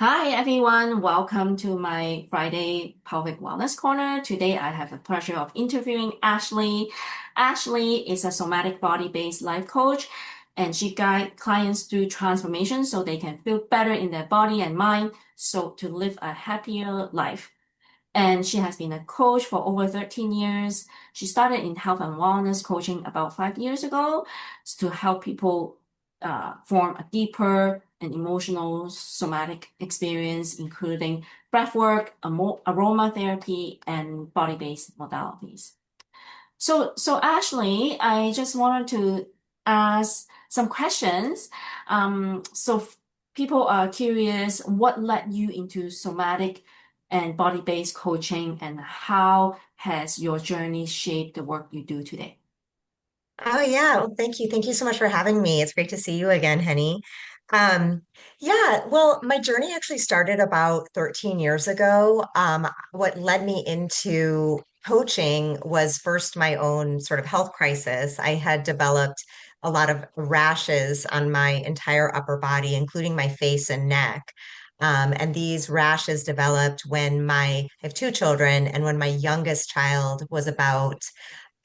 Hi everyone, welcome to my Friday Pelvic Wellness Corner. Today I have the pleasure of interviewing Ashley. Ashley is a somatic body-based life coach and she guides clients through transformation so they can feel better in their body and mind, so to live a happier life. And she has been a coach for over 13 years. She started in health and wellness coaching about 5 years ago to help people form a deeper and emotional somatic experience, including breathwork, aromatherapy, and body-based modalities. So Ashley, I just wanted to ask some questions. People are curious, what led you into somatic and body-based coaching, and how has your journey shaped the work you do today? Oh yeah, well, thank you. Thank you so much for having me. It's great to see you again, Henny. Um, yeah, well, my journey actually started about 13 years ago. What led me into coaching was first my own sort of health crisis. I had developed a lot of rashes on my entire upper body, including my face and neck. And these rashes developed I have two children, and when my youngest child was about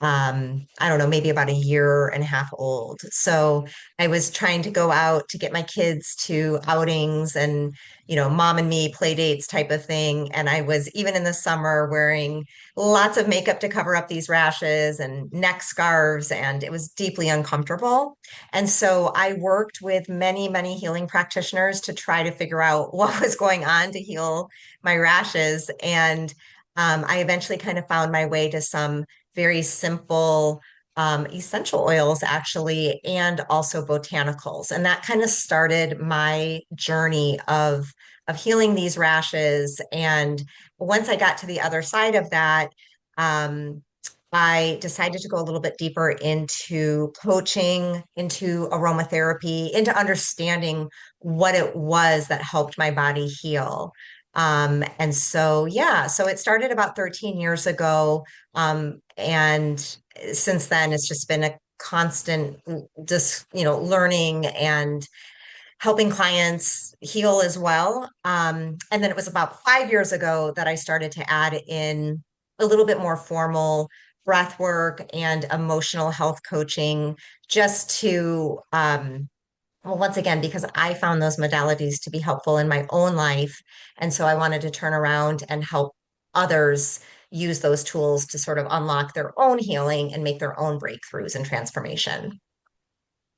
I don't know, maybe about a year and a half old. So I was trying to go out to get my kids to outings and, mom and me play dates type of thing. And I was even in the summer wearing lots of makeup to cover up these rashes and neck scarves, and it was deeply uncomfortable. And so I worked with many, many healing practitioners to try to figure out what was going on to heal my rashes. And I eventually kind of found my way to some very simple essential oils, actually, and also botanicals. And that kind of started my journey of healing these rashes. And once I got to the other side of that, um, I decided to go a little bit deeper into coaching, into aromatherapy, into understanding what it was that helped my body heal. And so, yeah, so it started about 13 years ago. And since then, it's just been a constant, just, learning and helping clients heal as well. And then it was about 5 years ago that I started to add in a little bit more formal breath work and emotional health coaching just to, well, once again, because I found those modalities to be helpful in my own life. And so I wanted to turn around and help others use those tools to sort of unlock their own healing and make their own breakthroughs and transformation.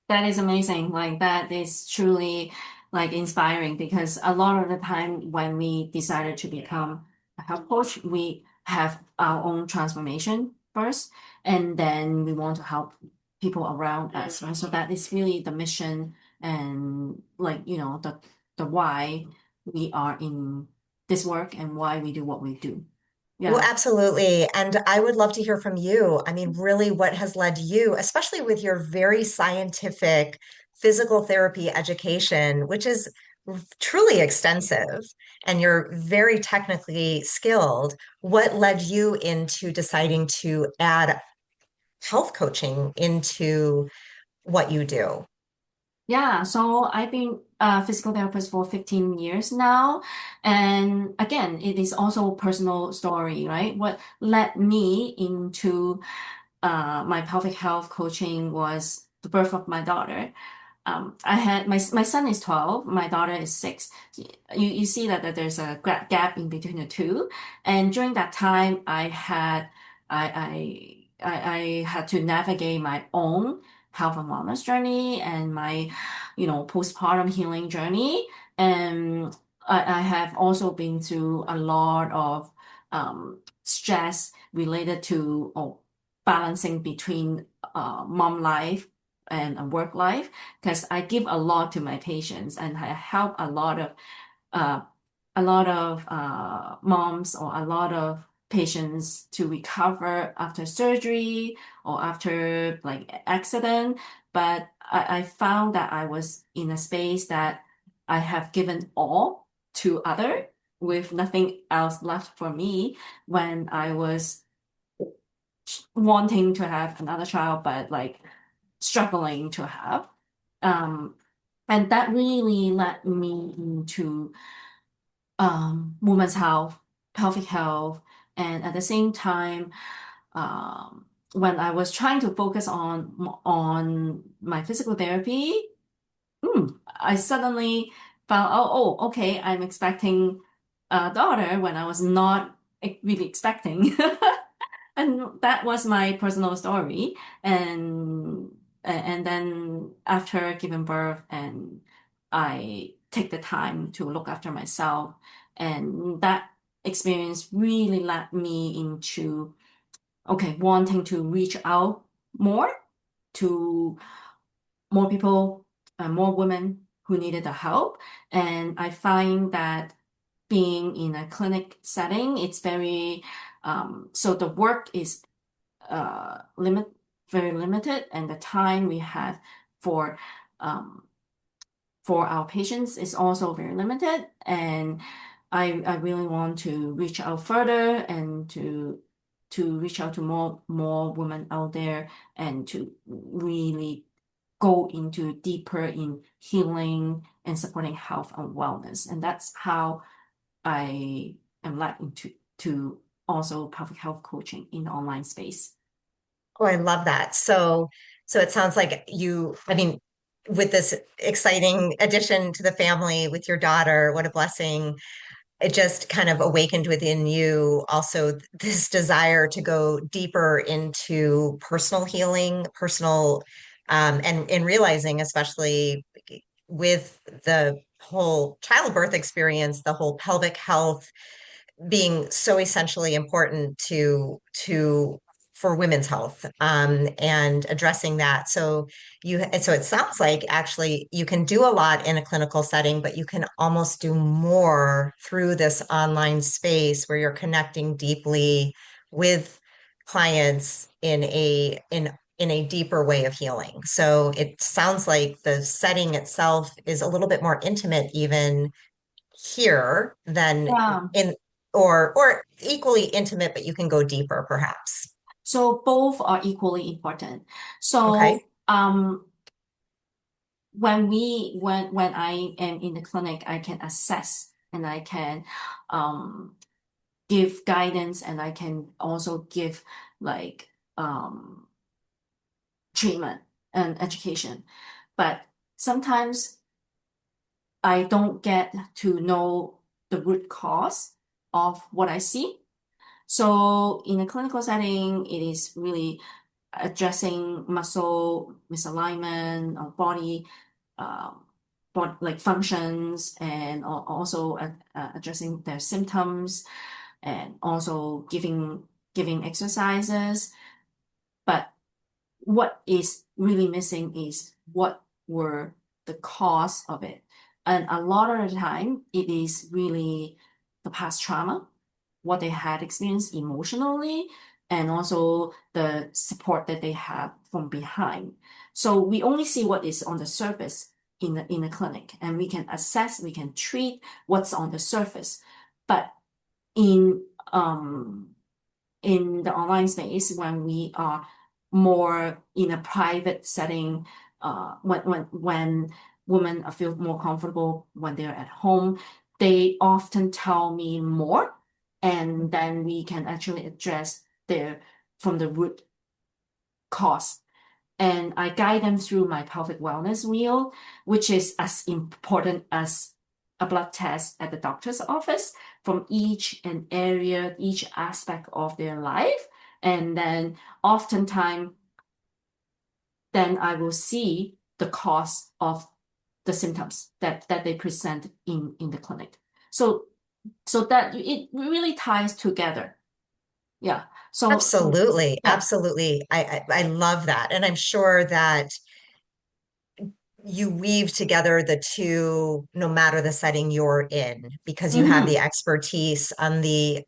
That is amazing. Like that is truly like inspiring because a lot of the time when we decided to become a health coach, we have our own transformation first, and then we want to help people around us, right? So that is really the mission and like, the why we are in this work and why we do what we do. Well, Yeah. absolutely. And I would love to hear from you. I mean, really, what has led you, especially with your very scientific physical therapy education, which is truly extensive, and you're very technically skilled, what led you into deciding to add health coaching into what you do? Yeah, so I've been a physical therapist for 15 years now. And again, it is also a personal story, right? What led me into my pelvic health coaching was the birth of my daughter. I had my son is 12, my daughter is 6. You see that there's a gap in between the two. And during that time, I had to navigate my own health and wellness journey and my, postpartum healing journey. And I have also been through a lot of stress related to balancing between mom life and a work life because I give a lot to my patients and I help uh, a lot of moms or a lot of patients to recover after surgery or after like accident. But I found that I was in a space that I have given all to other with nothing else left for me when I was wanting to have another child, but like struggling to have. Um, and that really led me into women's health, pelvic health, and at the same time, when I was trying to focus on my physical therapy, I suddenly found out, oh, okay, I'm expecting a daughter when I was not really expecting. And that was my personal story. And and then after giving birth, and I take the time to look after myself, and that experience really led me into okay, wanting to reach out more to more people, more women who needed the help. And I find that being in a clinic setting, it's very so the work is limit very limited, and the time we have for um, for our patients is also very limited. And I really want to reach out further and to reach out to more women out there and to really go into deeper in healing and supporting health and wellness. And that's how I am led into to also public health coaching in the online space. Oh, I love that. So it sounds like you, I mean, with this exciting addition to the family with your daughter, what a blessing. It just kind of awakened within you also this desire to go deeper into personal healing, personal, and realizing, especially with the whole childbirth experience, the whole pelvic health being so essentially important to for women's health, and addressing that. So it sounds like actually you can do a lot in a clinical setting, but you can almost do more through this online space where you're connecting deeply with clients in a deeper way of healing. So it sounds like the setting itself is a little bit more intimate even here than Yeah. in or equally intimate, but you can go deeper perhaps. So both are equally important. Okay. So when I am in the clinic, I can assess and I can um give guidance, and I can also give like treatment and education. But sometimes I don't get to know the root cause of what I see. So in a clinical setting, it is really addressing muscle misalignment or um, body like functions, and also addressing their symptoms, and also giving exercises. But what is really missing is what were the cause of it. And a lot of the time, it is really the past trauma, what they had experienced emotionally, and also the support that they have from behind. So we only see what is on the surface in the clinic, and we can assess, we can treat what's on the surface. But in in the online space, when we are more in a private setting, when women feel more comfortable when they're at home, they often tell me more, and then we can actually address their from the root cause. And I guide them through my pelvic wellness wheel, which is as important as a blood test at the doctor's office from each and area, each aspect of their life. And then oftentimes, then I will see the cause of the symptoms that they present in the clinic. So so that it really ties together. Yeah. So Absolutely. yeah. Absolutely. I love that. And I'm sure that you weave together the two no matter the setting you're in because you have the Mhm. expertise on the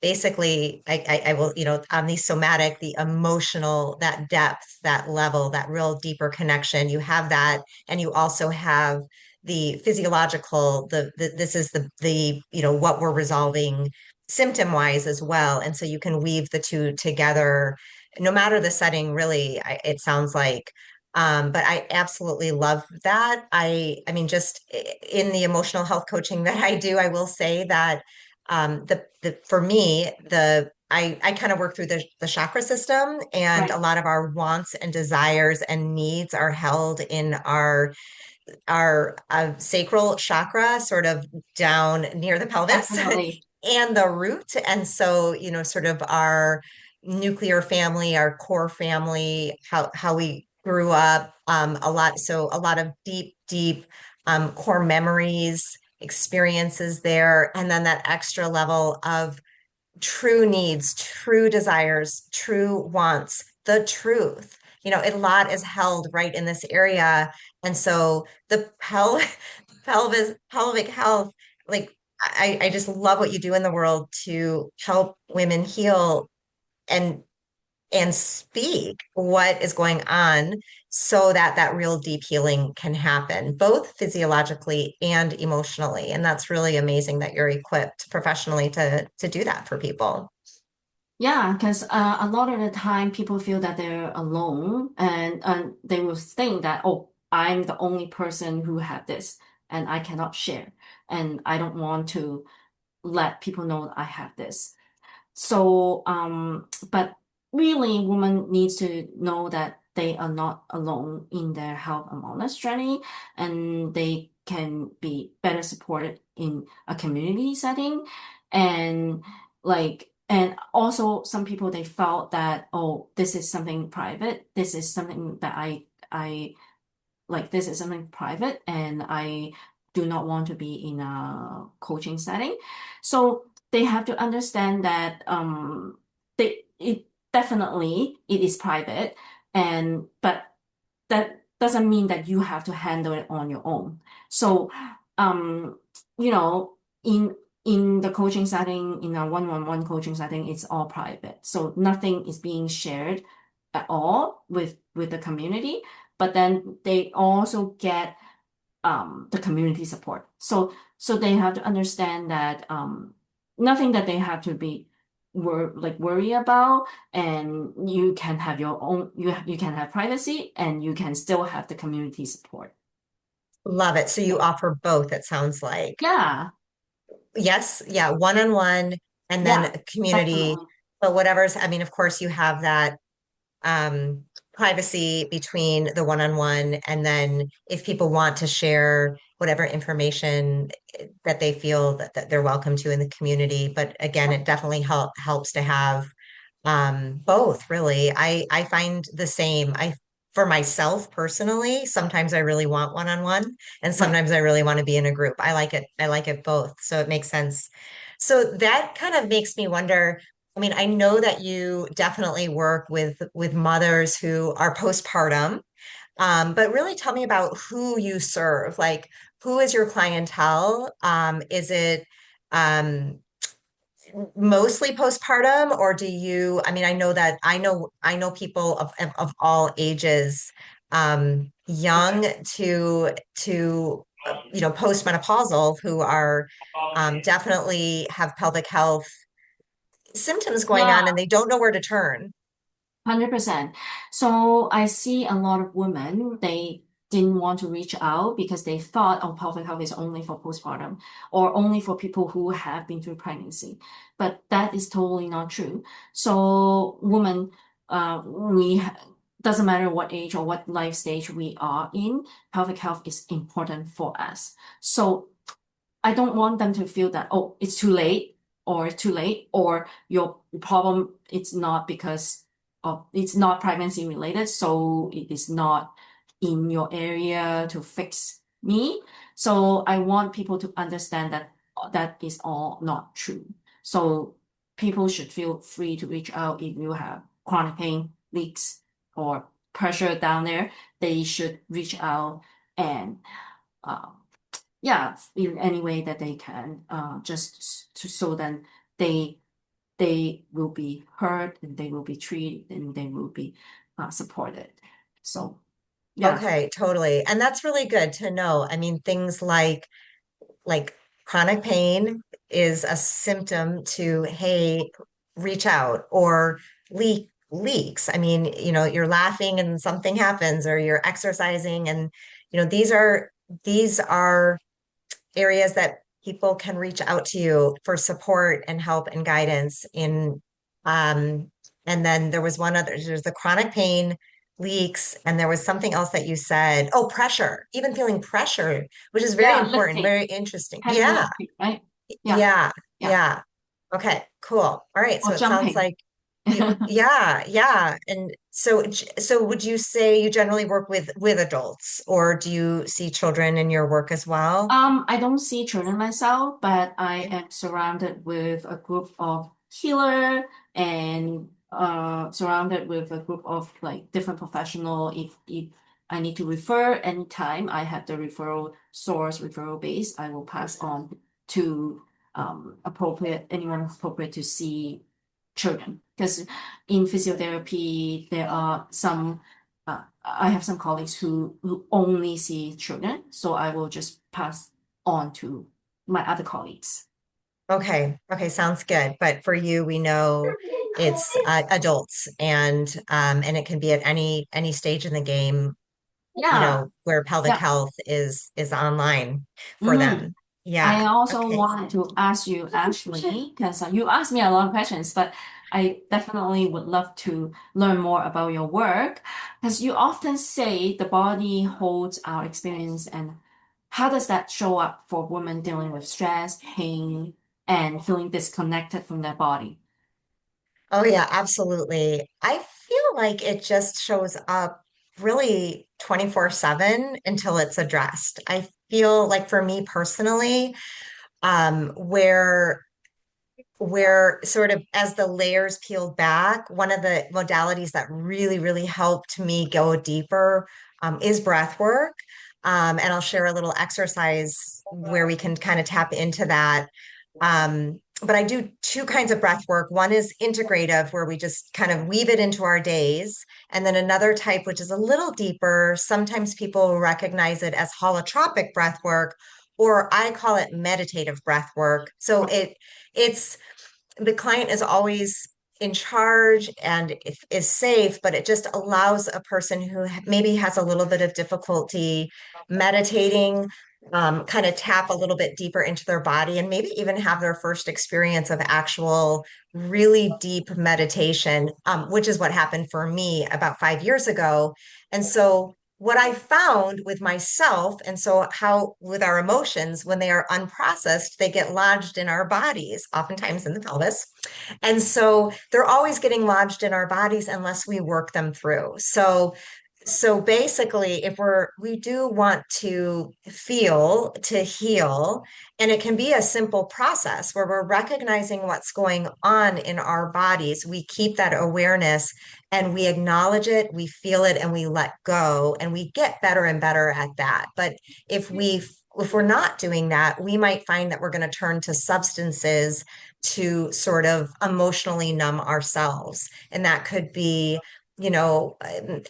basically I will, on the somatic, the emotional, that depth, that level, that real deeper connection. You have that, and you also have the physiological, this is the what we're resolving symptom wise as well. And so you can weave the two together no matter the setting, really. It sounds like But I absolutely love that. I mean, just in the emotional health coaching that I do, I will say that the for me, I kind of work through the chakra system, and a Right. lot of our wants and desires and needs are held in our sacral chakra, sort of down near the pelvis Definitely. and the root. And so, sort of our nuclear family, our core family, how we grew up, a lot of deep core memories, experiences there, and then that extra level of true needs, true desires, true wants, the truth. A lot is held right in this area. And so the pelvic health, like I just love what you do in the world to help women heal and speak what is going on so that that real deep healing can happen, both physiologically and emotionally. And that's really amazing that you're equipped professionally to do that for people. Yeah, because a lot of the time people feel that they're alone and they will think that, oh, I'm the only person who have this and I cannot share. And I don't want to let people know I have this. So, but really, women needs to know that they are not alone in their health and wellness journey, and they can be better supported in a community setting. And and also some people they felt that, oh, this is something private. This is something that I this is something private and I do not want to be in a coaching setting. So they have to understand that it definitely it is private and but that doesn't mean that you have to handle it on your own. So um you know in in the coaching setting, in a one-on-one coaching setting, it's all private. So nothing is being shared at all with the community, but then they also get the community support. So they have to understand that nothing that they have to be worry about, and you can have your own you can have privacy and you can still have the community support. Love it. So you offer both, it sounds like. Yeah, Yes, yeah, one-on-one and then yeah, a community. definitely. But whatever's, I mean, of course, you have that privacy between the one-on-one, and then if people want to share whatever information that they feel that they're welcome to in the community. But again, it definitely helps to have both, really. I find the same. For myself personally, sometimes I really want one-on-one, and Right. sometimes I really want to be in a group. I like it. I like it both. So it makes sense. So that kind of makes me wonder. I mean, I know that you definitely work with mothers who are postpartum, but really tell me about who you serve. Like, who is your clientele? Is it um, mostly postpartum, or do you, I mean, I know that I know people of all ages, young to postmenopausal, who are definitely have pelvic health symptoms going Yeah, on and they don't know where to turn. 100%. So I see a lot of women, they didn't want to reach out because they thought, oh, pelvic health is only for postpartum or only for people who have been through pregnancy. But that is totally not true. So women, doesn't matter what age or what life stage we are in, pelvic health is important for us. So I don't want them to feel that, oh, it's too late or it's too late or your problem it's not because of it's not pregnancy related, so it is not in your area to fix me. So I want people to understand that that is all not true. So people should feel free to reach out if you have chronic pain, leaks, or pressure down there. They should reach out and um, yeah, in any way that they can, just to so then they they will be heard and they will be treated and they will be supported. So yeah, Okay, totally. And that's really good to know. I mean, things like chronic pain is a symptom to, hey, reach out, or leaks. I mean, you're laughing and something happens, or you're exercising, and these are areas that people can reach out to you for support and help and guidance in. Um, and then there's the chronic pain, leaks, and there was something else that you said. Oh, pressure, even feeling pressure, which is very Yeah, important, lifting, very interesting. heavy Yeah, lifting, right? Yeah, yeah, yeah. yeah. Okay, cool. All right. Or So it sounds jumping. like yeah, yeah. And so would you say you generally work with adults, or do you see children in your work as well? I don't see children myself, but I am surrounded with a group of healer and surrounded with a group of like different professional. If I need to refer anytime, I have the referral source, referral base, I will pass on to appropriate anyone appropriate to see children. Because in physiotherapy, there are some I have some colleagues who only see children, so I will just pass on to my other colleagues. Okay, okay, sounds good. But for you, we know it's adults, and it can be at any stage in the game, Yeah, where pelvic yeah. health is online for Mm. them. I Yeah. also Okay. wanted to ask you actually, because you asked me a lot of questions, but I definitely would love to learn more about your work, because you often say the body holds our experience, and how does that show up for women dealing with stress, pain, and feeling disconnected from their body? Oh yeah, absolutely. I feel like it just shows up really 24/7 until it's addressed. I feel like for me personally, where sort of as the layers peeled back, one of the modalities that really, really helped me go deeper is breath work. And I'll share a little exercise where we can kind of tap into that. But I do two kinds of breath work. One is integrative, where we just kind of weave it into our days. And then another type, which is a little deeper. Sometimes people recognize it as holotropic breath work, or I call it meditative breath work. So it's the client is always in charge and is safe, but it just allows a person who maybe has a little bit of difficulty meditating, kind of tap a little bit deeper into their body and maybe even have their first experience of actual really deep meditation, which is what happened for me about 5 years ago. And so what I found with myself, and so how with our emotions, when they are unprocessed, they get lodged in our bodies, oftentimes in the pelvis. And so they're always getting lodged in our bodies unless we work them through. So basically, if we do want to feel to heal, and it can be a simple process where we're recognizing what's going on in our bodies, we keep that awareness and we acknowledge it, we feel it, and we let go, and we get better and better at that. But if we're not doing that, we might find that we're going to turn to substances to sort of emotionally numb ourselves. And that could be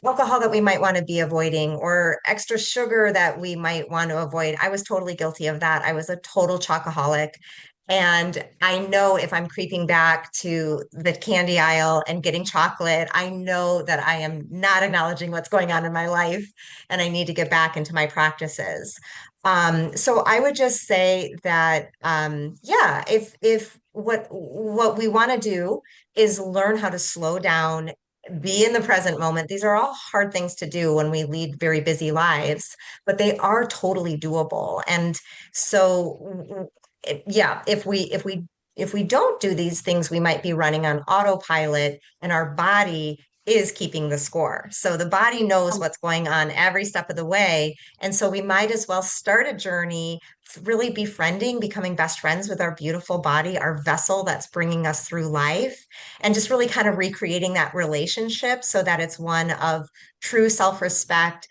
alcohol that we might want to be avoiding, or extra sugar that we might want to avoid. I was totally guilty of that. I was a total chocoholic. And I know if I'm creeping back to the candy aisle and getting chocolate, I know that I am not acknowledging what's going on in my life and I need to get back into my practices. So I would just say that, yeah, if what we want to do is learn how to slow down, be in the present moment. These are all hard things to do when we lead very busy lives, but they are totally doable. And so, yeah, if we don't do these things, we might be running on autopilot, and our body is keeping the score. So the body knows what's going on every step of the way. And so we might as well start a journey really befriending, becoming best friends with our beautiful body, our vessel that's bringing us through life, and just really kind of recreating that relationship so that it's one of true self-respect.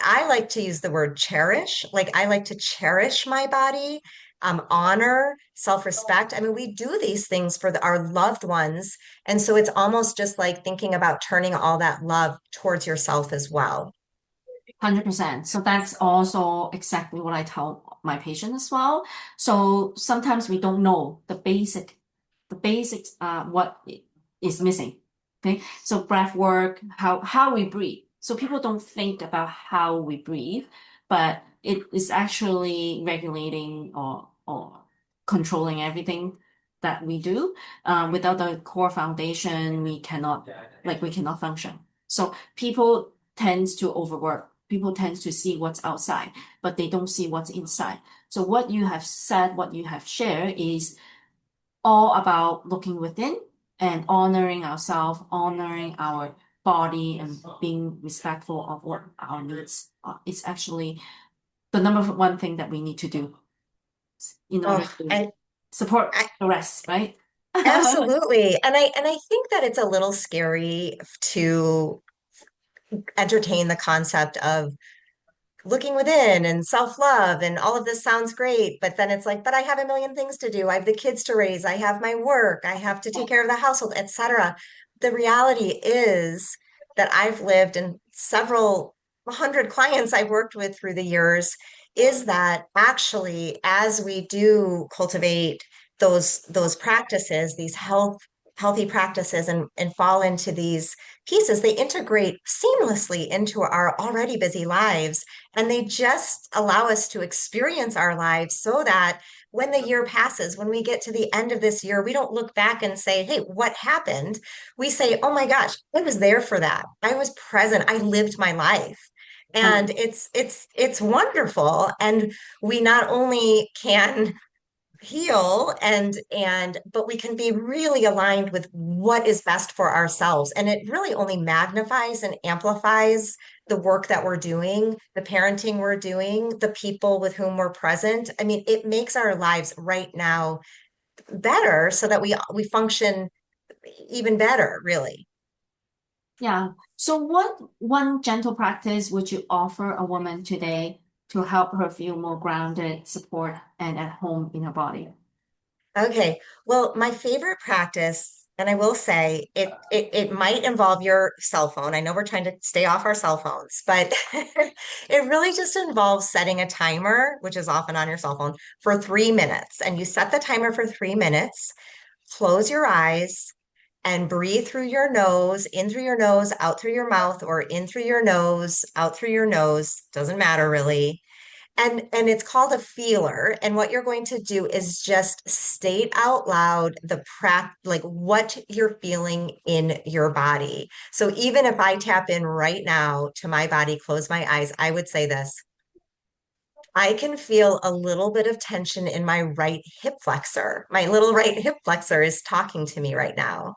I like to use the word cherish. Like, I like to cherish my body, honor, self-respect. I mean, we do these things for our loved ones. And so it's almost just like thinking about turning all that love towards yourself as well. 100%. So that's also exactly what I tell my patient as well. So sometimes we don't know the basics, what is missing. Okay, so breath work, how we breathe. So people don't think about how we breathe, but it is actually regulating or controlling everything that we do. Without the core foundation, we cannot function. So people tends to overwork. People tends to see what's outside, but they don't see what's inside. So what you have said, what you have shared is all about looking within and honoring ourselves, honoring our body, and being respectful of what our needs are. It's actually the number one thing that we need to do in order Oh, to support I the rest, right? absolutely. And I think that it's a little scary to entertain the concept of looking within and self-love and all of this sounds great, but then it's like, but I have a million things to do. I have the kids to raise, I have my work, I have to take care of the household, etc. The reality is that I've lived in several hundred clients I've worked with through the years is that actually as we do cultivate those practices, these healthy practices and fall into these pieces, they integrate seamlessly into our already busy lives and they just allow us to experience our lives so that when the year passes, when we get to the end of this year, we don't look back and say, hey, what happened? We say, oh my gosh, I was there for that. I was present. I lived my life. And Um, it's wonderful. And we not only can heal and but we can be really aligned with what is best for ourselves and it really only magnifies and amplifies the work that we're doing, the parenting we're doing, the people with whom we're present. I mean, it makes our lives right now better so that we function even better, really. yeah. So what one gentle practice would you offer a woman today to help her feel more grounded, support, and at home in her body? Okay. Well, my favorite practice, and I will say it might involve your cell phone. I know we're trying to stay off our cell phones, but it really just involves setting a timer, which is often on your cell phone, for 3 minutes. And you set the timer for 3 minutes, close your eyes, and breathe through your nose, in through your nose, out through your mouth, or in through your nose, out through your nose. Doesn't matter really. And it's called a feeler. And what you're going to do is just state out loud like what you're feeling in your body. So even if I tap in right now to my body, close my eyes, I would say this. I can feel a little bit of tension in my right hip flexor. My little right hip flexor is talking to me right now.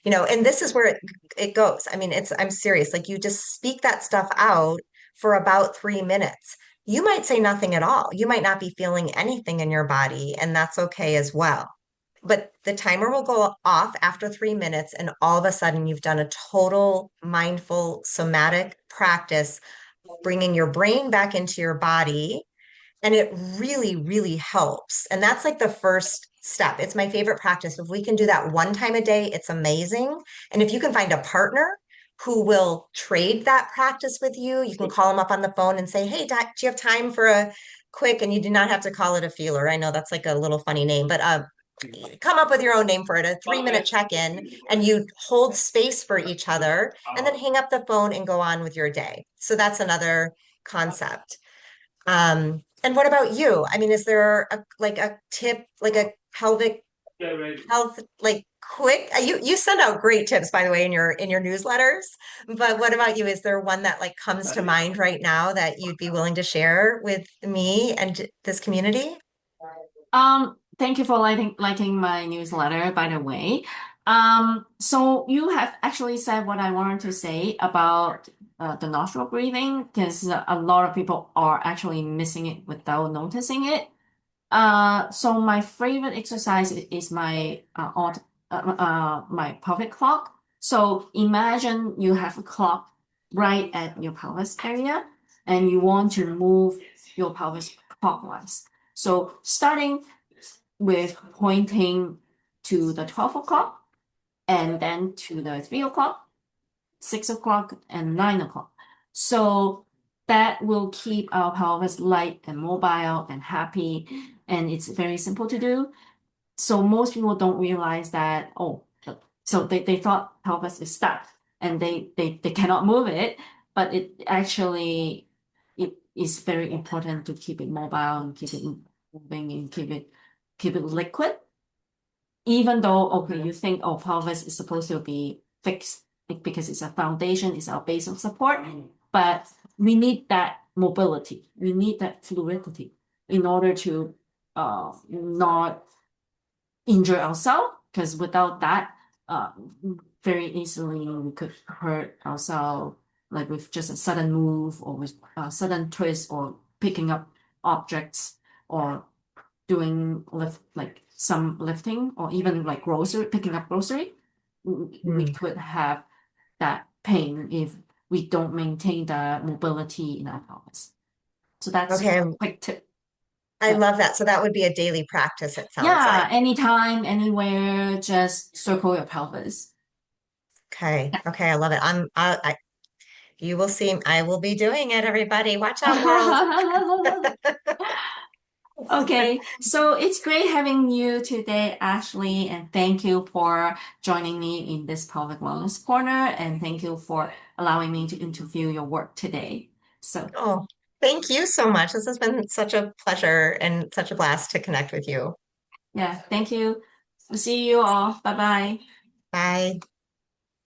And this is where it goes. I mean, I'm serious. Like you just speak that stuff out for about 3 minutes. You might say nothing at all. You might not be feeling anything in your body, and that's okay as well. But the timer will go off after 3 minutes, and all of a sudden you've done a total mindful somatic practice, bringing your brain back into your body and it really, really helps. And that's like the first step. It's my favorite practice. If we can do that one time a day, it's amazing. And if you can find a partner who will trade that practice with you, you can call them up on the phone and say, hey, Doc, do you have time for a quick, and you do not have to call it a feeler. I know that's like a little funny name, but come up with your own name for it, a 3 minute check-in, and you hold space for each other and then hang up the phone and go on with your day. So that's another concept. And what about you? I mean, is there like a tip, like a pelvic health, like quick? You send out great tips, by the way, in your newsletters. But what about you? Is there one that like comes to mind right now that you'd be willing to share with me and this community? Thank you for liking my newsletter, by the way. So you have actually said what I wanted to say about the nostril breathing, because a lot of people are actually missing it without noticing it. So my favorite exercise is my pelvic clock. So imagine you have a clock right at your pelvis area, and you want to move your pelvis clockwise. So starting with pointing to the 12 o'clock and then to the 3 o'clock, 6 o'clock, and 9 o'clock. So that will keep our pelvis light and mobile and happy. And it's very simple to do. So most people don't realize that, oh, So they thought pelvis is stuck and they cannot move it, but it actually it is very important to keep it mobile and keep it moving and keep it liquid. Even though, okay, you think, oh, pelvis is supposed to be fixed because it's a foundation, it's our base of support, but we need that mobility, we need that fluidity in order to not injure ourselves, because without that, uh, very easily we could hurt ourselves, like with just a sudden move or with a sudden twist or picking up objects or doing like some lifting or even like grocery picking up grocery. We Hmm. could have that pain if we don't maintain the mobility in our pelvis. So that's Okay, a quick tip. I Yeah. love that. So that would be a daily practice, it sounds Yeah, like. anytime, anywhere, just circle your pelvis. Okay, okay, I love it. You will see, I will be doing it, everybody. Watch out, world. Okay, so it's great having you today, Ashley, and thank you for joining me in this pelvic wellness corner, and thank you for allowing me to interview your work today. So, Oh, thank you so much. This has been such a pleasure and such a blast to connect with you. yeah, thank you. See you all. Bye bye. Bye.